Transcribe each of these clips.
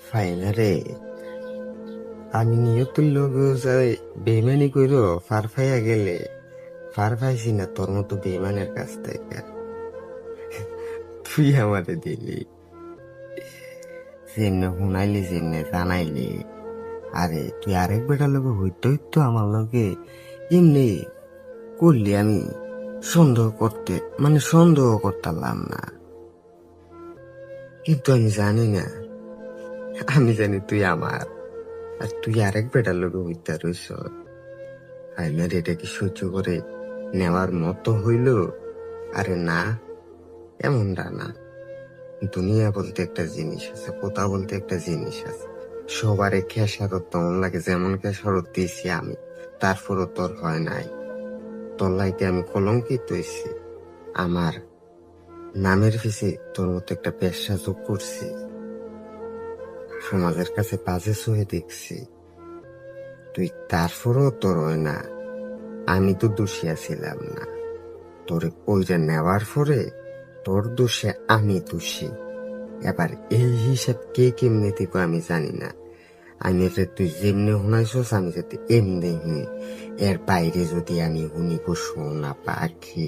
ফাইনারে আমি নিয়তুর লোক বেইমানি কইরো ফার ফাইয়া গেলে ফার পাইছি না তোর মতো বেইমানের কাছ থেকে। তুই আমারে দিলি জেনে শুনাইলি জেনে জানাইলি। আরে তুই আরেক বেটার লোক হইতে হইতো আমার লোকে এমনি করলি। আমি সন্দেহ করতাম না, কিন্তু আমি জানি না, আমি জানি তুই আমার, আর তুই আরেক বেটার লোক হইতে রইস। ফাইনাল এটা কি সহ্য করে নেওয়ার মতো হইল? আরে না, এমনটা না। দুনিয়া বলতে একটা জিনিস আছে, কথা বলতে একটা জিনিস আছে। সবারে খেসারত তেমন লাগে, যেমন খেসারত দিয়েছি আমি, তারপরও তোর হয় নাই। তোর লাইতে আমি কলঙ্কিত হয়েছি। আমার নামের পিছে তোর মতো একটা পেশা যোগ করছি, সমাজের কাছে বাজে সহে দেখছি। তুই তারপরও তোর হয় না। আমি তো দোষী ছিলাম না, তোরে কইরা নেওয়ার পরে তোর দোষে আমি দোষী। এবার এই হিসাব কে কেমনে দিব আমি জানি না। আমি তুই যেমনি শুনাইছস আমি যাতে এমনি শুনি, এর বাইরে যদি আমি শুনি সোনা পাখি,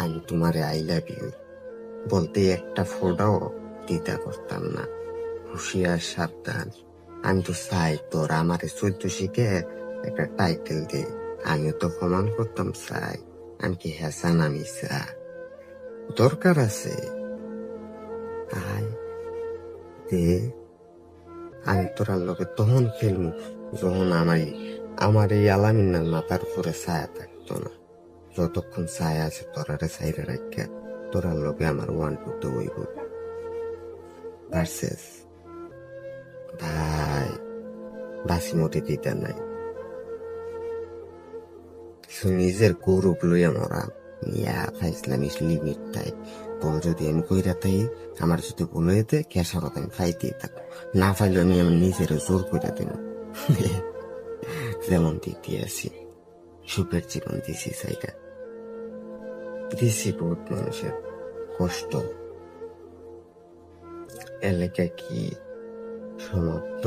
আমি তোমারে আই লাভ ইউ বলতে একটা ফোটাও দিতে করতাম না। হুশিয়ার সাবধান। আমি তো চাই তোর আমার 14 শিখে একটা টাইটেল দে, আমিও তো প্রমাণ করতাম চাই আমি কি হেসান। আমি দরকার আছে আয় দে, আমি তোরার লোকে তখন খেলবো যখন আমার এই আলামিনার মাথার উপরে ছায়া থাকতো না। যতক্ষণ ছায়া আছে তোরারে সাইডে রাখা, তোরার লোকে আমার 1-2 তো হইব। ভার্সেস ভাই বাসি মতে দিতে নাই, নিজের গৌরব লইয়া মরা ইয়া ফাইসলাম লিমিট তাই। তোর যদি আমি কইরা তাই, আমার যদি ভুল হইতে খেসারত আমি ফাইতেই থাকবো, না ফাইলে আমি আমার নিজের জোর করে দেব। যেমন দিতে আছি, সুখের জীবন দিছি সাইটা দিছি, বহুত মানুষের কষ্ট এলাকা কি সমাপ্ত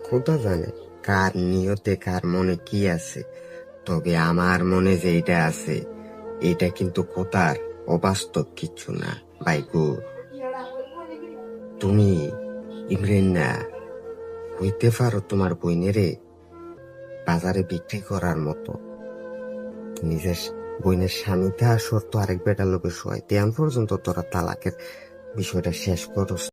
খোদা জানে কার নিয়তে কার মনে কি আছে। তবে আমার মনে যেটা আছে এটা কিন্তু কোথার অবাস্তব কিছু না। বাইকু তুমি ইমরেন না হইতে পারো তোমার বইনেরে বাজারে বিক্রি করার মতো। নিজের বইনের স্বামীতে আসর তো আরেক বেটার লোকের শোয় তেমন পর্যন্ত তোরা তালাকের বিষয়টা শেষ করস।